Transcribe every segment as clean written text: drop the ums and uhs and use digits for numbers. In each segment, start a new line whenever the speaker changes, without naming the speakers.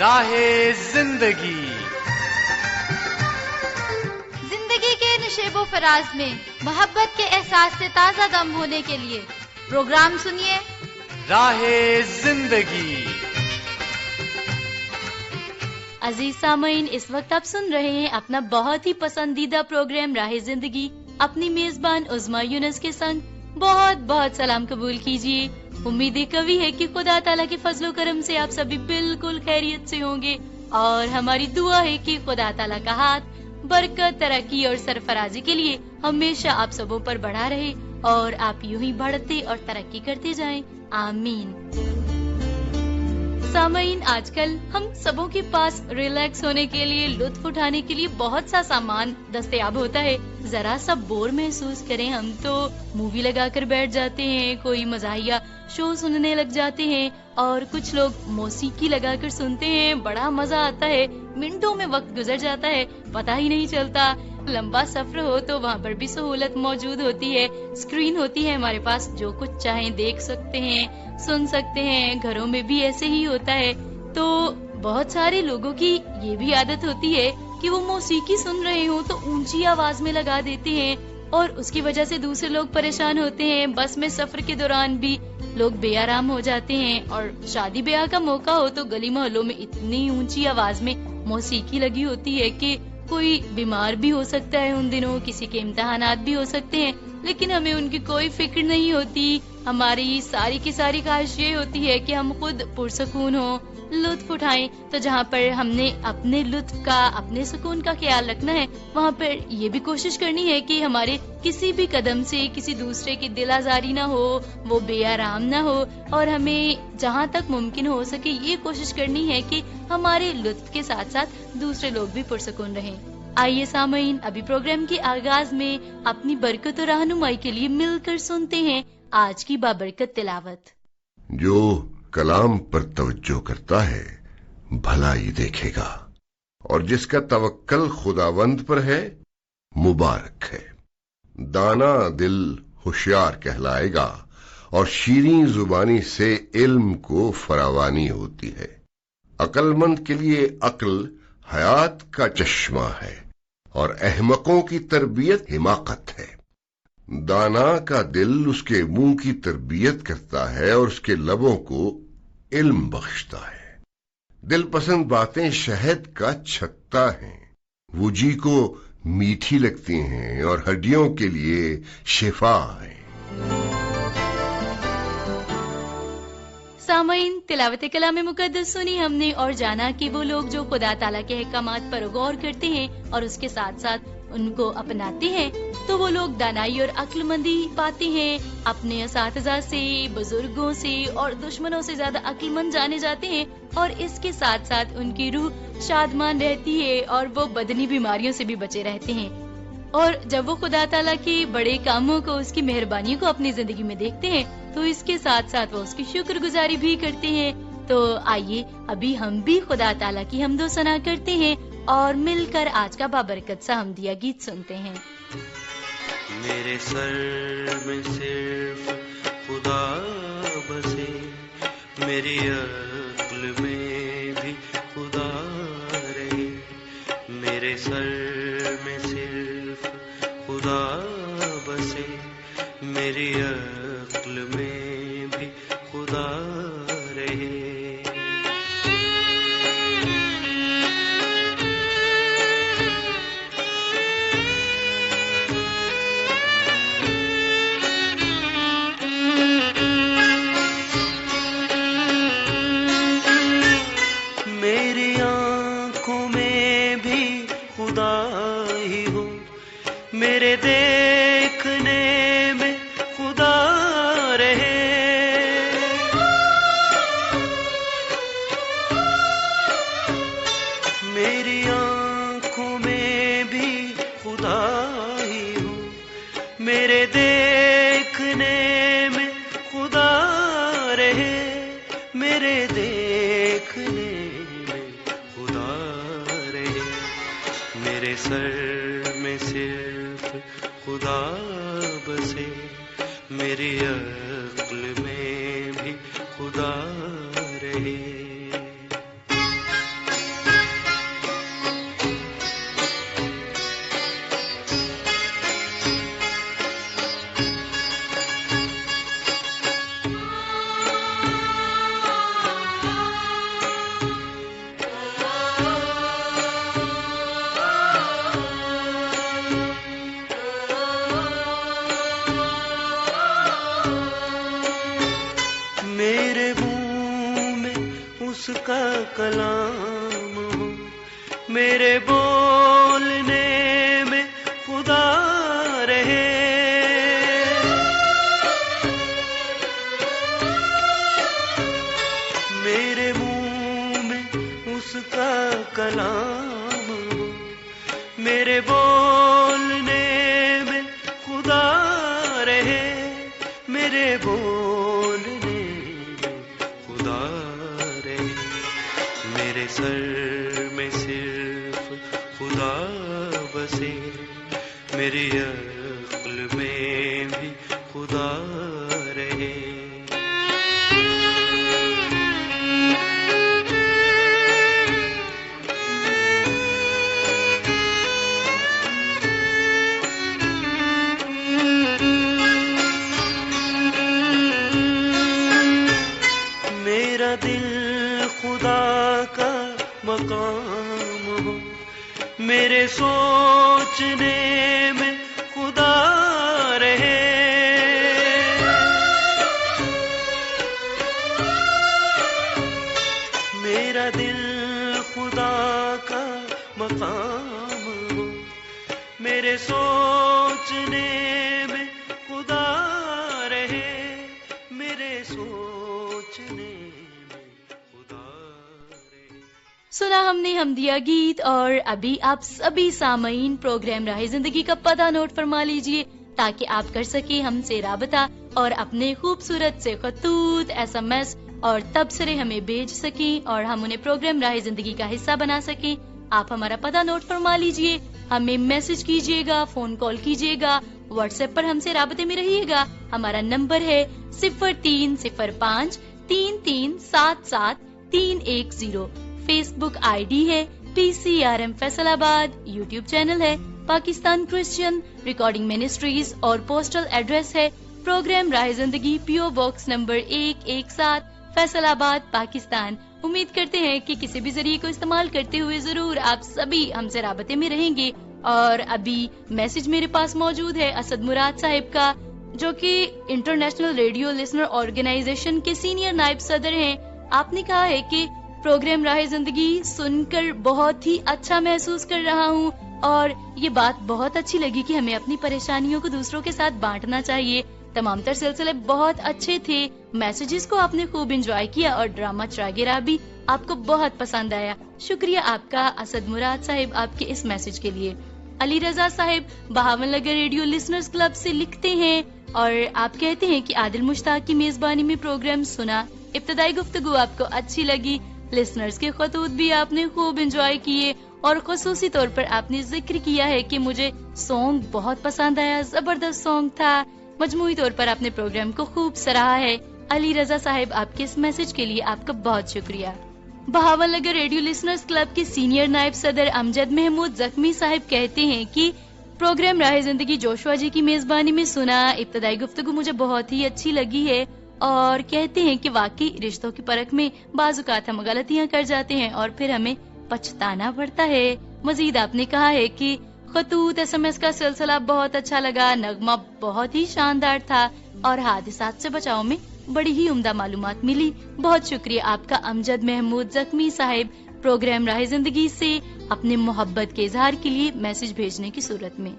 راہ زندگی
کے نشیب و فراز میں محبت کے احساس سے تازہ دم ہونے کے لیے پروگرام سنیے
راہ زندگی۔
عزیز سامعین، اس وقت آپ سن رہے ہیں اپنا بہت ہی پسندیدہ پروگرام راہ زندگی، اپنی میزبان عظمیٰ یونس کے سنگ۔ بہت بہت سلام قبول کیجیے۔ امید قوی ہے کہ خدا تعالیٰ کے فضل و کرم سے آپ سبھی بالکل خیریت سے ہوں گے، اور ہماری دعا ہے کہ خدا تعالیٰ کا ہاتھ برکت، ترقی اور سرفرازی کے لیے ہمیشہ آپ سبوں پر بڑھا رہے، اور آپ یوں ہی بڑھتے اور ترقی کرتے جائیں، آمین۔ سامعین، آج کل ہم سبوں کے پاس ریلیکس ہونے کے لیے، لطف اٹھانے کے لیے بہت سا سامان دستیاب ہوتا ہے۔ ذرا سا بور محسوس کریں ہم تو مووی لگا کر بیٹھ جاتے ہیں، کوئی مزاحیہ شو سننے لگ جاتے ہیں، اور کچھ لوگ موسیقی لگا کر سنتے ہیں، بڑا مزہ آتا ہے، منٹوں میں وقت گزر جاتا ہے، پتہ ہی نہیں چلتا۔ لمبا سفر ہو تو وہاں پر بھی سہولت موجود ہوتی ہے، اسکرین ہوتی ہے ہمارے پاس، جو کچھ چاہیں دیکھ سکتے ہیں، سن سکتے ہیں۔ گھروں میں بھی ایسے ہی ہوتا ہے۔ تو بہت سارے لوگوں کی یہ بھی عادت ہوتی ہے کہ وہ موسیقی سن رہے ہوں تو اونچی آواز میں لگا دیتے ہیں، اور اس کی وجہ سے دوسرے لوگ پریشان ہوتے ہیں۔ بس میں سفر کے دوران بھی لوگ بے آرام ہو جاتے ہیں، اور شادی بیاہ کا موقع ہو تو گلی محلوں میں اتنی اونچی آواز میں موسیقی لگی ہوتی ہے کہ کوئی بیمار بھی ہو سکتا ہے ان دنوں، کسی کے امتحانات بھی ہو سکتے ہیں، لیکن ہمیں ان کی کوئی فکر نہیں ہوتی۔ ہماری ساری کی ساری خواہش یہ ہوتی ہے کہ ہم خود پرسکون ہوں، لطف اٹھائیں۔ تو جہاں پر ہم نے اپنے لطف کا، اپنے سکون کا خیال رکھنا ہے، وہاں پر یہ بھی کوشش کرنی ہے کہ ہمارے کسی بھی قدم سے کسی دوسرے کی دل آزاری نہ ہو، وہ بے آرام نہ ہو، اور ہمیں جہاں تک ممکن ہو سکے یہ کوشش کرنی ہے کہ ہمارے لطف کے ساتھ ساتھ دوسرے لوگ بھی پرسکون رہیں۔ آئیے سامعین، ابھی پروگرام کے آغاز میں اپنی برکت اور رہنمائی کے لیے مل کر سنتے ہیں آج کی بابرکت تلاوت۔
جو کلام پر توجہ کرتا ہے بھلائی دیکھے گا، اور جس کا توکل خداوند پر ہے مبارک ہے۔ دانا دل ہوشیار کہلائے گا، اور شیریں زبانی سے علم کو فراوانی ہوتی ہے۔ عقل مند کے لیے عقل حیات کا چشمہ ہے، اور احمقوں کی تربیت حماقت ہے۔ دانا کا دل اس کے منہ کی تربیت کرتا ہے، اور اس کے لبوں کو علم بخشتا ہے۔ دل پسند باتیں شہد کا چھتا ہیں، وہ جی کو میٹھی لگتی ہیں، اور ہڈیوں کے لیے شفا ہیں۔
سامعین، تلاوت کلام مقدس سنی ہم نے، اور جانا کہ وہ لوگ جو خدا تعالیٰ کے احکامات پر غور کرتے ہیں اور اس کے ساتھ ساتھ ان کو اپناتے ہیں، تو وہ لوگ دانائی اور عقل مندی پاتے ہیں۔ اپنے اساتذہ سے، بزرگوں سے اور دشمنوں سے زیادہ عقل مند جانے جاتے ہیں، اور اس کے ساتھ ساتھ ان کی روح شادمان رہتی ہے، اور وہ بدنی بیماریوں سے بھی بچے رہتے ہیں۔ اور جب وہ خدا تعالیٰ کے بڑے کاموں کو، اس کی مہربانیوں کو اپنی زندگی میں دیکھتے ہیں، تو اس کے ساتھ ساتھ وہ اس کی شکر گزاری بھی کرتے ہیں۔ تو آئیے ابھی ہم بھی خدا تعالیٰ کی حمد و ثنا کرتے ہیں، اور مل کر آج کا بابرکت سا حمدیہ گیت سنتے ہیں۔
میرے سر میں صرف خدا بسے، میری عقل میں بھی خدا رہے۔ میرے سر میں صرف خدا بسے، میری عقل میں بھی خدا رہے۔ میری آنکھوں میں بھی خدا ہی ہو، میرے دیکھنے میں خدا رہے۔ میری آنکھوں میں بھی خدا ہی ہو، میرے دیکھنے میں خدا رہے۔ میرے دیکھنے میں خدا رہے۔ میرے سر میں صرف خدا بسے، میری عقل میں بھی خدا رہے۔ کلام ہو، میرے بولنے میں خدا رہے، میرے منہ میں اس کا کلام ہو، میرے بولنے میں خدا رہے، میرے بولنے میں خدا رہے، میرے سر میں صرف خدا بسے، میری عقل میں بھی خدا رہے۔ میرا دل خدا کا مقام ہو، میرے سوچنے میں خدا رہے، میرا دل خدا کا مقام ہو، میرے سوچنے میں خدا رہے، میرے سوچنے میں خدا رہے۔
سنا ہم نے حمدیہ گیت، اور ابھی آپ سبھی سامعین پروگرام راہ زندگی کا پتہ نوٹ فرما لیجئے تاکہ آپ کر سکیں ہم سے رابطہ اور اپنے خوبصورت سے خطوط، SMS اور تبصرے ہمیں بھیج سکیں اور ہم انہیں پروگرام راہ زندگی کا حصہ بنا سکیں۔ آپ ہمارا پتہ نوٹ فرما لیجئے، ہمیں میسج کیجئے گا، فون کال کیجئے گا، واٹس ایپ پر ہم سے رابطے میں رہیے گا۔ ہمارا نمبر ہے 0305 3377 310۔ فیس بک ID ہے PCRM فیصل آباد، یوٹیوب چینل ہے پاکستان کرسچین ریکارڈنگ منسٹریز، اور پوسٹل ایڈریس ہے پروگرام راہ زندگی، PO باکس نمبر 117 فیصل آباد، پاکستان۔ امید کرتے ہیں کہ کسی بھی ذریعے کو استعمال کرتے ہوئے ضرور آپ سبھی ہم سے رابطے میں رہیں گے۔ اور ابھی میسج میرے پاس موجود ہے اسد مراد صاحب کا، جو کہ انٹرنیشنل ریڈیو لسنر آرگنائزیشن کے سینئر نائب صدر ہیں۔ آپ نے کہا ہے کہ پروگرام راہ زندگی سن کر بہت ہی اچھا محسوس کر رہا ہوں، اور یہ بات بہت اچھی لگی کہ ہمیں اپنی پریشانیوں کو دوسروں کے ساتھ بانٹنا چاہیے۔ تمام تر سلسلے بہت اچھے تھے، میسیجز کو آپ نے خوب انجوائے کیا، اور ڈرامہ چراغیرہ بھی آپ کو بہت پسند آیا۔ شکریہ آپ کا اسد مراد صاحب آپ کے اس میسج کے لیے۔ علی رضا صاحب Bahawal Nagar radio listeners club سے لکھتے ہیں، اور آپ کہتے ہیں کہ عادل مشتاق کی میزبانی میں پروگرام سنا، ابتدائی گفتگو آپ کو اچھی لگی، لسنرز کے خطوط بھی آپ نے خوب انجوائے کیے، اور خصوصی طور پر آپ نے ذکر کیا ہے کہ مجھے سانگ بہت پسند آیا، زبردست سانگ تھا۔ مجموعی طور پر آپ نے پروگرام کو خوب سراہا ہے۔ علی رضا صاحب آپ کے اس میسج کے لیے آپ کا بہت شکریہ۔ Bahawal Nagar radio listeners club کے سینئر نائب صدر امجد محمود زخمی صاحب کہتے ہیں کہ پروگرام راہ زندگی جوشوا جی کی میزبانی میں سنا، ابتدائی گفتگو مجھے بہت ہی اچھی لگی ہے، اور کہتے ہیں کہ واقعی رشتوں کی پرکھ میں بعض اوقات ہم غلطیاں کر جاتے ہیں اور پھر ہمیں پچھتانا پڑتا ہے۔ مزید آپ نے کہا ہے کہ خطوط SMS کا سلسلہ بہت اچھا لگا، نغمہ بہت ہی شاندار تھا، اور حادثات سے بچاؤ میں بڑی ہی عمدہ معلومات ملی۔ بہت شکریہ آپ کا امجد محمود زخمی صاحب، پروگرام راہ زندگی سے اپنے محبت کے اظہار کے لیے میسج بھیجنے کی صورت میں۔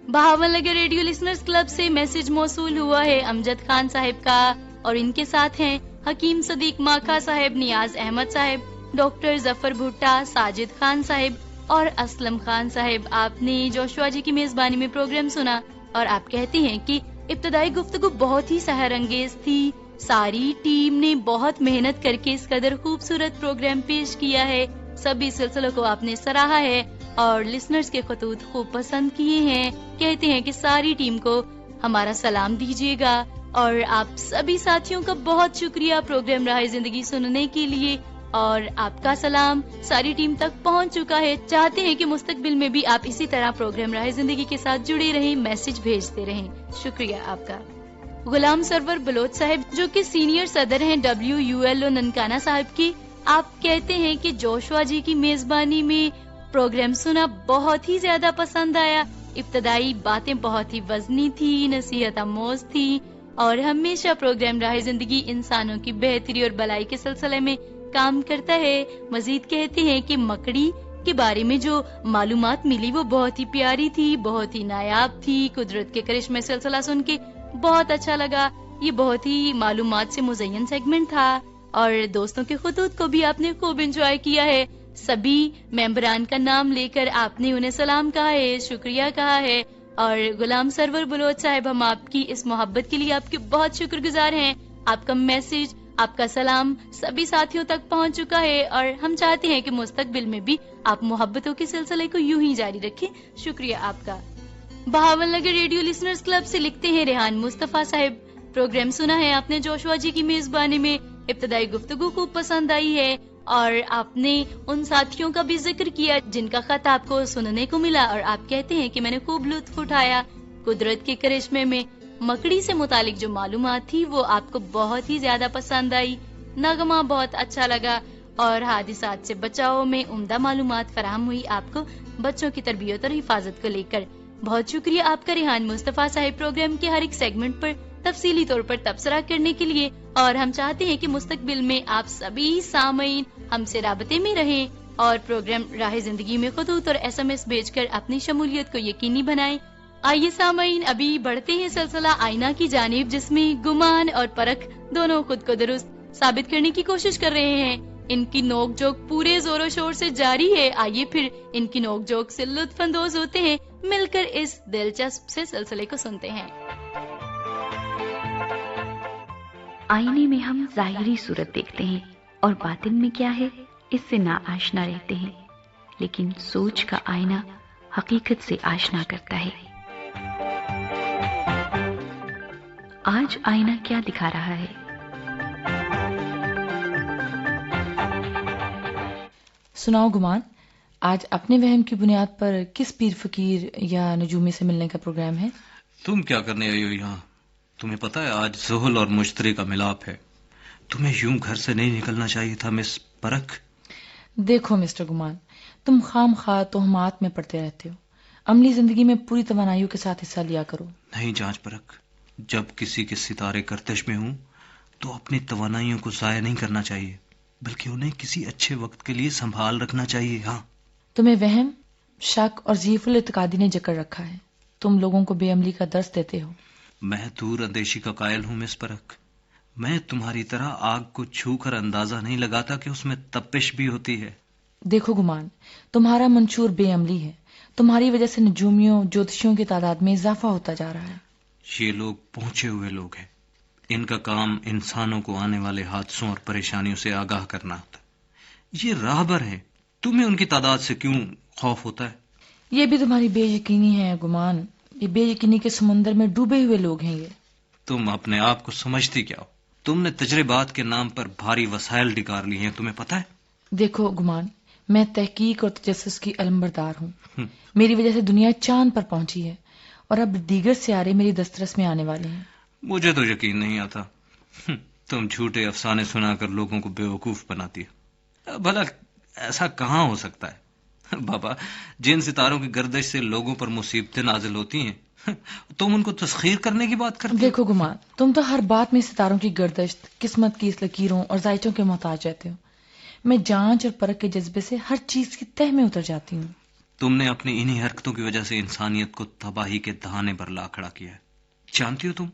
Bahawal Nagar radio listeners club سے میسج موصول ہوا ہے امجد خان صاحب کا، اور ان کے ساتھ ہیں حکیم صدیق ماکھا صاحب، نیاز احمد صاحب، ڈاکٹر ظفر بھٹا، ساجد خان صاحب اور اسلم خان صاحب۔ آپ نے جوشوا جی کی میزبانی میں پروگرام سنا، اور آپ کہتے ہیں کہ ابتدائی گفتگو بہت ہی سحر انگیز تھی، ساری ٹیم نے بہت محنت کر کے اس قدر خوبصورت پروگرام پیش کیا ہے، سبھی سلسلوں کو آپ نے سراہا ہے، اور لسنرز کے خطوط خوب پسند کیے ہیں۔ کہتے ہیں کہ ساری ٹیم کو ہمارا سلام دیجیے گا، اور آپ سبھی ساتھیوں کا بہت شکریہ پروگرام راہ زندگی سننے کے لیے، اور آپ کا سلام ساری ٹیم تک پہنچ چکا ہے۔ چاہتے ہیں کہ مستقبل میں بھی آپ اسی طرح پروگرام راہ زندگی کے ساتھ جڑے رہیں، میسج بھیجتے رہیں۔ شکریہ آپ کا۔ غلام سرور بلوچ صاحب جو کہ سینئر صدر ہیں WULO ننکانہ صاحب کی، آپ کہتے ہیں کہ جوشوا جی کی میزبانی میں پروگرام سنا بہت ہی زیادہ پسند آیا، ابتدائی باتیں بہت ہی وزنی تھی، نصیحت آموز تھی، اور ہمیشہ پروگرام راہ زندگی انسانوں کی بہتری اور بھلائی کے سلسلے میں کام کرتا ہے. مزید کہتے ہیں کہ مکڑی کے بارے میں جو معلومات ملی وہ بہت ہی پیاری تھی, بہت ہی نایاب تھی. قدرت کے کرشمے سلسلہ سن کے بہت اچھا لگا. یہ بہت ہی معلومات سے مزین سیگمنٹ تھا اور دوستوں کے خطوط کو بھی آپ نے خوب انجوائے کیا ہے. سبھی ممبران کا نام لے کر آپ نے انہیں سلام کہا ہے, شکریہ کہا ہے. اور غلام سرور بلوچ صاحب, ہم آپ کی اس محبت کے لیے آپ کے بہت شکر گزار ہیں. آپ کا میسج, آپ کا سلام سبھی ساتھیوں تک پہنچ چکا ہے اور ہم چاہتے ہیں کہ مستقبل میں بھی آپ محبتوں کے سلسلے کو یوں ہی جاری رکھیں. شکریہ آپ کا. Bahawal Nagar radio listeners club سے لکھتے ہیں ریحان مصطفیٰ صاحب, پروگرام سنا ہے آپ نے جوشوا جی کی میزبانی میں. ابتدائی گفتگو خوب پسند آئی ہے اور آپ نے ان ساتھیوں کا بھی ذکر کیا جن کا خط آپ کو سننے کو ملا اور آپ کہتے ہیں کہ میں نے خوب لطف اٹھایا. قدرت کے کرشمے میں مکڑی سے متعلق جو معلومات تھی وہ آپ کو بہت ہی زیادہ پسند آئی. نغمہ بہت اچھا لگا اور حادثات سے بچاؤ میں عمدہ معلومات فراہم ہوئی آپ کو بچوں کی تربیت اور حفاظت کو لے کر. بہت شکریہ آپ کا ریحان مصطفیٰ صاحب, پروگرام کے ہر ایک سیگمنٹ پر تفصیلی طور پر تبصرہ کرنے کے لیے. اور ہم چاہتے ہیں کہ مستقبل میں آپ سبھی سامعین ہم سے رابطے میں رہیں اور پروگرام راہ زندگی میں خطوط اور SMS بھیج کر اپنی شمولیت کو یقینی بنائیں. آئیے سامعین ابھی بڑھتے ہیں سلسلہ آئینہ کی جانب, جس میں گمان اور پرکھ دونوں خود کو درست ثابت کرنے کی کوشش کر رہے ہیں. ان کی نوک جھوک پورے زور و شور سے جاری ہے. آئیے پھر ان کی نوک جھوک سے لطف اندوز ہوتے ہیں, مل کر اس دلچسپ سے سلسلے کو سنتے ہیں.
آئینے میں ہم ظاہری صورت دیکھتے ہیں اور باطن میں کیا ہے اس سے نا آشنا رہتے ہیں, لیکن سوچ کا آئینہ حقیقت سے آشنا کرتا ہے. آج آئینہ کیا دکھا رہا ہے؟
سناؤ گمان, آج اپنے وہم کی بنیاد پر کس پیر فقیر یا نجومی سے ملنے کا پروگرام ہے؟
تم کیا کرنے آئی ہو یہاں؟ تمہیں پتا ہے آج زحل اور مشتری کا ملاپ ہے. تمہیں یوں گھر سے نہیں نکلنا چاہیے تھا مس پرکھ.
دیکھو مسٹر گمان, تم خام خواہ تہمات میں پڑتے رہتے ہو. عملی زندگی میں پوری توانائیوں کے ساتھ حصہ لیا کرو.
نہیں جانچ پرکھ, جب کسی کے ستارے گردش میں ہوں تو اپنی توانائیوں کو ضائع نہیں کرنا چاہیے, بلکہ انہیں کسی اچھے وقت کے لیے سنبھال رکھنا چاہیے. ہاں,
تمہیں وہم, شک اور ضعیف الاعتقادی نے جکڑ رکھا ہے. تم لوگوں کو بے عملی کا درس دیتے ہو.
میں دور اندیشی کا قائل ہوں مس پرکھ. میں تمہاری طرح آگ کو چھو کر اندازہ نہیں لگاتا کہ اس میں تپش بھی ہوتی ہے.
دیکھو گمان, تمہارا منشور بے عملی ہے. تمہاری وجہ سے نجومیوں, جوتشیوں کی تعداد میں اضافہ ہوتا جا رہا ہے.
یہ لوگ پہنچے ہوئے لوگ ہیں. ان کا کام انسانوں کو آنے والے حادثوں اور پریشانیوں سے آگاہ کرنا ہوتا ہے. یہ راہبر ہیں. تمہیں ان کی تعداد سے کیوں خوف ہوتا ہے؟
یہ بھی تمہاری بے یقینی ہے گمان. یہ بے یقینی کے سمندر میں ڈوبے ہوئے لوگ ہیں. یہ
تم اپنے آپ کو سمجھتی کیا ہو؟ تم نے تجربات کے نام پر بھاری وسائل ڈکار لی ہیں, تمہیں پتا ہے؟
دیکھو گمان, میں تحقیق اور تجسس کی علمبردار ہوں. میری وجہ سے دنیا چاند پر پہنچی ہے اور اب دیگر سیارے میری دسترس میں آنے والے ہیں.
مجھے تو یقین نہیں آتا. تم جھوٹے افسانے سنا کر لوگوں کو بیوقوف بناتی ہے. بھلا ایسا کہاں ہو سکتا ہے؟ بابا, جن ستاروں کی گردش سے لوگوں پر مصیبتیں نازل ہوتی ہیں تم ان کو تسخیر کرنے کی بات کرتے ہو.
دیکھو گمان, تم تو ہر بات میں ستاروں کی گردش, قسمت کی اس لکیروں اور ذائچوں کے محتاج رہتے ہو. میں جانچ اور پرکھ کے جذبے سے ہر چیز کی تہ میں اتر جاتی ہوں.
تم نے اپنی انہی حرکتوں کی وجہ سے انسانیت کو تباہی کے دہانے پر لا کھڑا کیا ہے. جانتی ہو تم,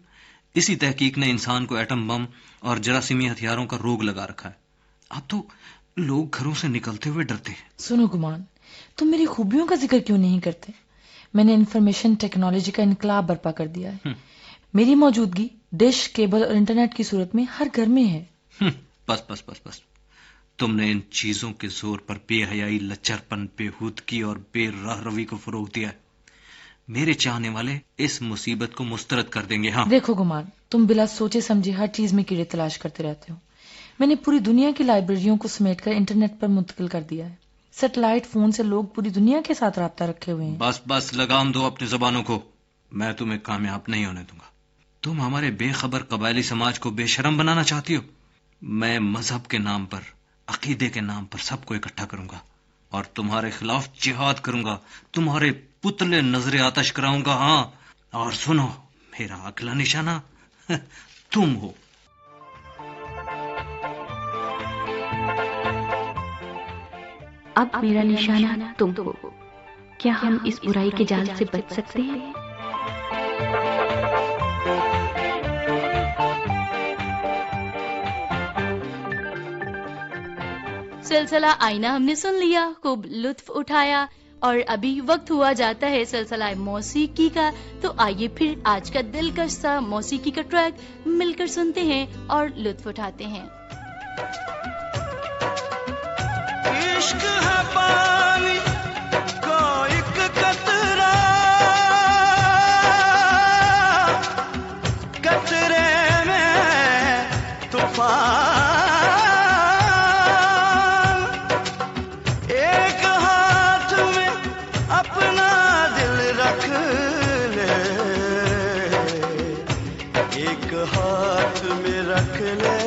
اسی تحقیق نے انسان کو ایٹم بم اور جراثیمی ہتھیاروں کا روگ لگا رکھا ہے. اب تو لوگ گھروں سے نکلتے ہوئے ڈرتے ہیں.
سنو گمان, تم میری خوبیوں کا ذکر کیوں نہیں کرتے؟ میں نے انفارمیشن ٹیکنالوجی کا انقلاب برپا کر دیا ہے. میری موجودگی ڈش, کیبل اور انٹرنیٹ کی صورت میں ہر گھر میں ہے.
بس بس بس بس, تم نے ان چیزوں کے زور پر بے حیائی, لچرپن, بےہودگی اور بے راہ روی کو فروغ دیا ہے. میرے چاہنے والے اس مصیبت کو مسترد کر دیں گے. ہاں
دیکھو گمان, تم بلا سوچے سمجھے ہر چیز میں کیڑے تلاش کرتے رہتے ہو. میں نے پوری دنیا کی لائبریریوں کو سمیٹ کر انٹرنیٹ پر منتقل کر دیا ہے. سیٹلائٹ فون سے لوگ پوری دنیا کے ساتھ رابطہ رکھے ہوئے ہیں.
بس بس لگام دو اپنی زبانوں کو. میں تمہیں کامیاب نہیں ہونے دوں گا. تم ہمارے بے خبر قبائلی سماج کو بے شرم بنانا چاہتی ہو. میں مذہب کے نام پر, عقیدے کے نام پر سب کو اکٹھا کروں گا اور تمہارے خلاف جہاد کروں گا. تمہارے پتلے نظر آتش کراؤں گا. ہاں, اور سنو, میرا اگلا نشانہ تم ہو.
اب میرا نشانہ تم ہو. کیا ہم اس برائی کے جال سے بچ سکتے ہیں؟
سلسلہ آئینہ ہم نے سن لیا، خوب لطف اٹھایا، اور ابھی وقت ہوا جاتا ہے سلسلہ موسیقی کا. تو آئیے پھر آج کا دلکش سا موسیقی کا ٹریک مل کر سنتے ہیں اور لطف اٹھاتے ہیں.
عشق ہے پانی کا ایک قطرہ، قطرے میں طوفان، ایک ہاتھ میں اپنا دل رکھ لے، ایک ہاتھ میں رکھ لے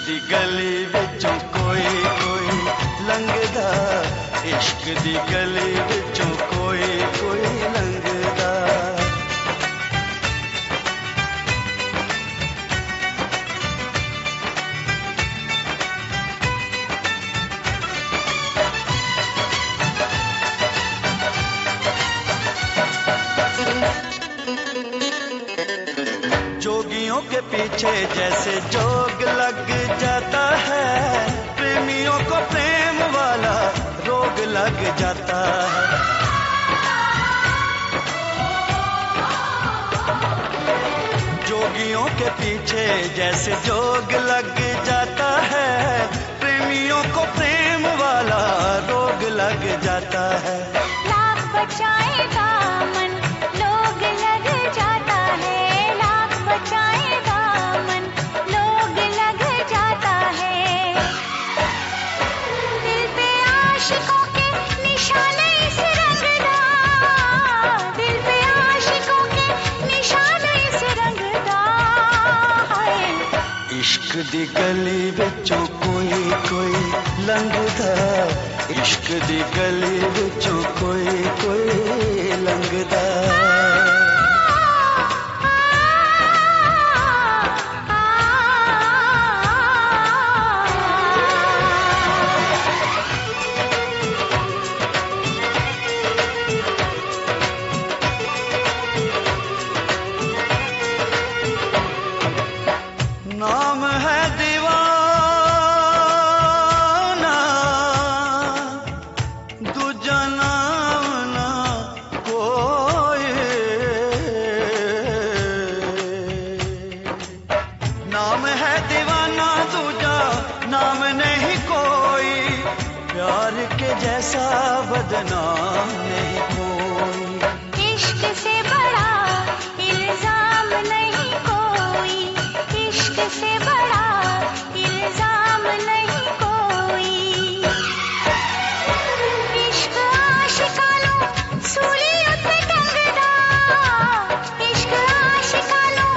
دی گلی وچوں کوئی کوئی لنگدا، عشق دی گلی وچوں کوئی کوئی لنگدا. جوگیوں کے پیچھے جیسے جوگ لگ جاتا ہے، پریمیوں کو پریم والا روگ لگ جاتا ہے. جوگیوں کے پیچھے جیسے جوگ لگ جاتا ہے، پریمیوں کو پریم والا روگ لگ جاتا ہے.
لاکھ بچائے دامن لوگ لگ جاتا ہے، لاکھ بچائے دامن لوگ لگ جاتا ہے. دل پہ عاشقوں کے نشانے اس رنگ دا، دل پہ عاشقوں کے نشانے اس رنگ دا ہے.
عشق دی گلی وچوں کوئی کوئی لنگدا، عشق دی گلی وچوں کوئی کوئی لنگدا. نام ہے دیوانہ دوجا نام نہ کوئی، نام ہے دیوانہ دوجا نام نہیں کوئی، پیار کے جیسا بدنام نہیں کوئی.
عشق سے بڑا الزام نہیں کوئی، عشق سے بڑا الزام نہیں کوئی. عشق عاشقانو سولی اتے ٹنگدا، عشق عاشقانو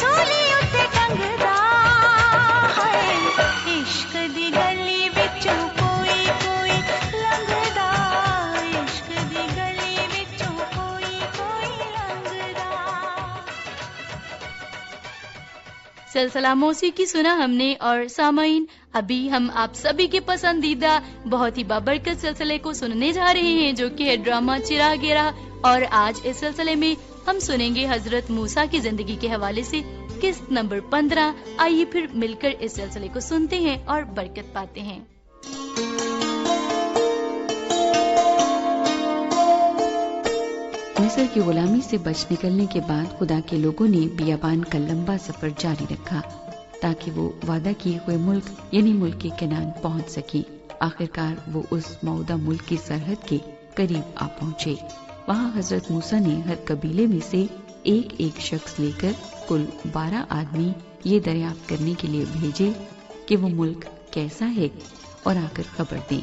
سولی اتے ٹنگدا ہے. عشق دی گلی وچوں کوئی کوئی لنگدا، عشق دی گلی وچوں کوئی کوئی لنگدا.
سلسلہ موسیقی سنا ہم نے، اور سامعین ابھی ہم آپ سبھی کے پسندیدہ بہت ہی بابرکت سلسلے کو سننے جا رہے ہیں، جو کہ ہے ڈرامہ چراغ راہ. اور آج اس سلسلے میں ہم سنیں گے حضرت موسیٰ کی زندگی کے حوالے سے قسط نمبر 15. آئیے پھر مل کر اس سلسلے کو سنتے ہیں اور برکت پاتے ہیں.
مصر کی غلامی سے بچ نکلنے کے بعد خدا کے لوگوں نے بیابان کا لمبا سفر جاری رکھا تاکہ وہ وعدہ کیے ہوئے ملک یعنی ملک کنعان پہنچ سکی. آخرکار وہ اس موعودہ ملک کی سرحد کے قریب آ پہنچے. وہاں حضرت موسیٰ نے ہر قبیلے میں سے ایک ایک شخص لے کر کل 12 آدمی یہ دریافت کرنے کے لیے بھیجے کہ وہ ملک کیسا ہے اور آ کر خبر دیں۔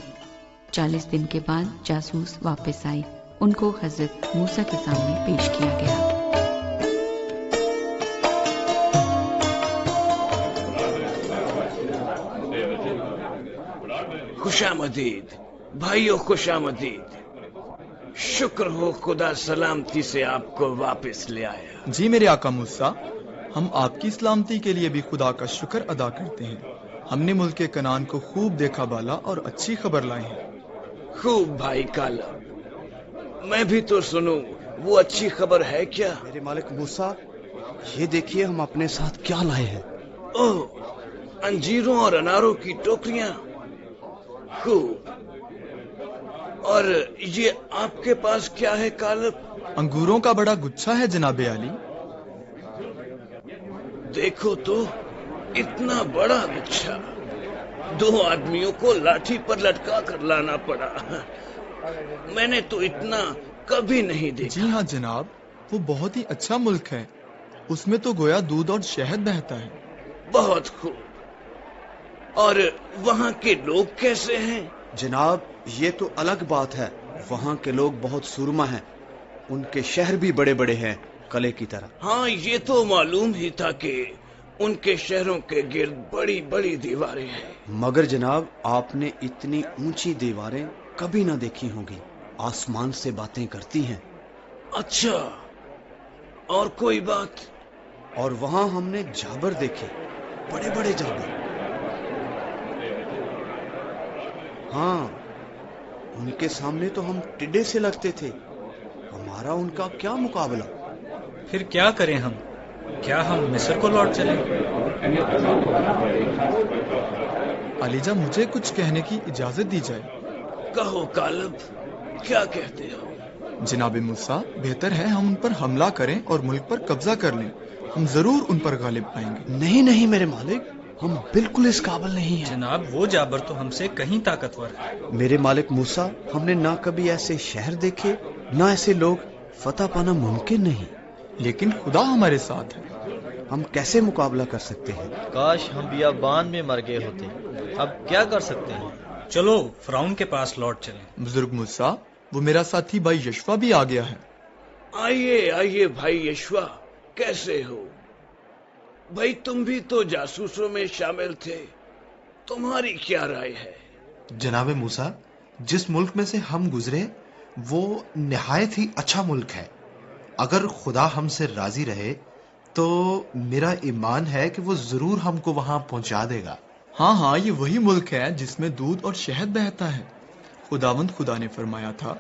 40 دن کے بعد جاسوس واپس آئے، ان کو حضرت موسیٰ کے سامنے پیش کیا گیا۔
خوش آمدید بھائیو، خوش آمدید۔ شکر ہو خدا سلامتی سے آپ کو واپس لے آیا۔
جی میرے آقا موسیٰ، ہم آپ کی سلامتی کے لیے بھی خدا کا شکر ادا کرتے ہیں۔ ہم نے ملک کنعان کو خوب دیکھا بالا اور اچھی خبر لائے ہیں۔
خوب بھائی کالا، میں بھی تو سنوں، وہ اچھی خبر ہے کیا؟
میرے مالک موسیٰ، یہ دیکھیے ہم اپنے ساتھ کیا لائے ہیں۔
اوہ، انجیروں اور اناروں کی ٹوکریاں، خوب۔ اور یہ آپ کے پاس کیا ہے کالب؟
انگوروں کا بڑا گچھا ہے جناب عالی۔
دیکھو تو، اتنا بڑا گچھا 2 آدمیوں کو لاٹھی پر لٹکا کر لانا پڑا۔ میں نے تو اتنا کبھی نہیں دیکھا۔
جی ہاں جناب، وہ بہت ہی اچھا ملک ہے، اس میں تو گویا دودھ اور شہد بہتا ہے۔
بہت خوب۔ اور وہاں کے لوگ کیسے ہیں؟
جناب یہ تو الگ بات ہے، وہاں کے لوگ بہت سرما ہیں، ان کے شہر بھی بڑے بڑے ہیں قلعے کی طرح۔
ہاں یہ تو معلوم ہی تھا کہ ان کے شہروں کے گرد بڑی بڑی دیواریں ہیں۔
مگر جناب آپ نے اتنی اونچی دیواریں کبھی نہ دیکھی ہوں گی، آسمان سے باتیں کرتی ہیں۔
اچھا، اور کوئی بات؟
اور وہاں ہم نے جابر دیکھے، بڑے بڑے جابر۔ ہاں، ان کے سامنے تو ہم ٹڈے سے لگتے تھے، ہمارا ان کا کیا مقابلہ۔
پھر کیا کریں ہم؟ کیا ہم مصر کو لوٹ چلیں؟
علی جان، مجھے کچھ کہنے کی اجازت دی جائے۔
کہو کالب، کیا کہتے ہو؟
جناب موسیٰ، بہتر ہے ہم ان پر حملہ کریں اور ملک پر قبضہ کر لیں، ہم ضرور ان پر غالب آئیں گے۔
نہیں نہیں میرے مالک، ہم بالکل اس قابل نہیں ہیں۔
جناب وہ جابر تو ہم سے کہیں طاقتور ہے۔
میرے مالک موسیٰ، ہم نے نہ کبھی ایسے شہر دیکھے، نہ ایسے لوگ، فتح پانا ممکن نہیں۔
لیکن خدا ہمارے ساتھ ہے،
ہم کیسے مقابلہ کر سکتے ہیں؟
کاش ہم بیابان میں مر گئے ہوتے، اب کیا کر سکتے ہیں؟
چلو فرعون کے پاس لوٹ چلیں۔
بزرگ موسیٰ، وہ میرا ساتھی بھائی یشوا بھی آ گیا ہے۔
آئیے آئیے بھائی یشوا، کیسے ہو؟ بھائی تم بھی تو جاسوسوں میں شامل تھے، تمہاری کیا رائے ہے؟
جناب موسیٰ، جس ملک میں سے ہم گزرے وہ نہایت ہی اچھا ملک ہے، اگر خدا ہم سے راضی رہے تو میرا ایمان ہے کہ وہ ضرور ہم کو وہاں پہنچا دے گا۔
ہاں ہاں، یہ وہی ملک ہے جس میں دودھ اور شہد بہتا ہے۔ خداوند خدا نے فرمایا تھا،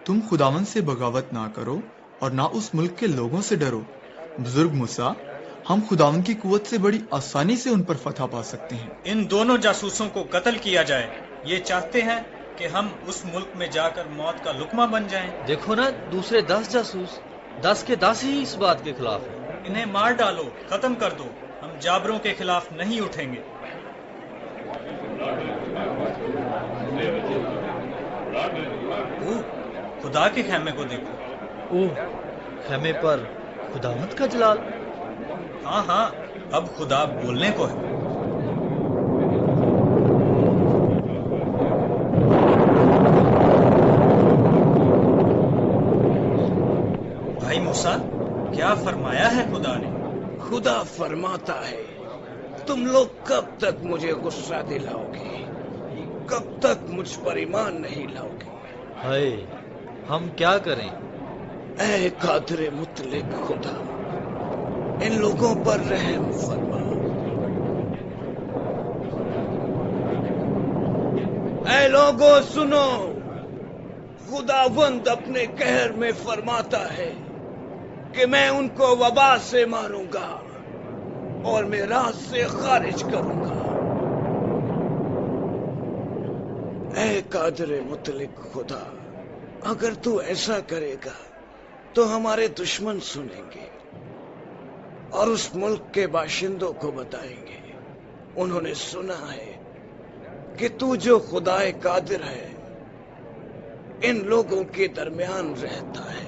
تم خداوند سے بغاوت نہ کرو اور نہ اس ملک کے لوگوں سے ڈرو۔ بزرگ موسیٰ، ہم خداوند کی قوت سے بڑی آسانی سے ان پر فتح پا سکتے ہیں۔
ان دونوں جاسوسوں کو قتل کیا جائے، یہ چاہتے ہیں کہ ہم اس ملک میں جا کر موت کا لقمہ بن جائیں۔
دیکھو نا، دوسرے 10 جاسوس، 10 کے 10 ہی اس بات کے خلاف ہیں۔
انہیں مار ڈالو، ختم کر دو، ہم جابروں کے خلاف نہیں اٹھیں گے۔ خدا کے خیمے کو دیکھو۔
اوہ، خیمے پر خداوند کا جلال۔
ہاں ہاں، اب خدا بولنے کو ہے۔ بھائی موسیٰ، کیا فرمایا ہے خدا نے؟
خدا فرماتا ہے، تم لوگ کب تک مجھے غصہ دلاؤ گے؟ کب تک مجھ پر ایمان نہیں لاؤ گے؟
ہائے، ہم کیا کریں؟
اے قادر مطلق خدا، ان لوگوں پر رحم فرما۔ اے لوگوں سنو، خداوند اپنے قہر میں فرماتا ہے کہ میں ان کو وبا سے ماروں گا اور میں راز سے خارج کروں گا۔ اے قادر مطلق خدا، اگر تو ایسا کرے گا تو ہمارے دشمن سنیں گے اور اس ملک کے باشندوں کو بتائیں گے، انہوں نے سنا ہے کہ تو جو خدا قادر ہے ان لوگوں کے درمیان رہتا ہے۔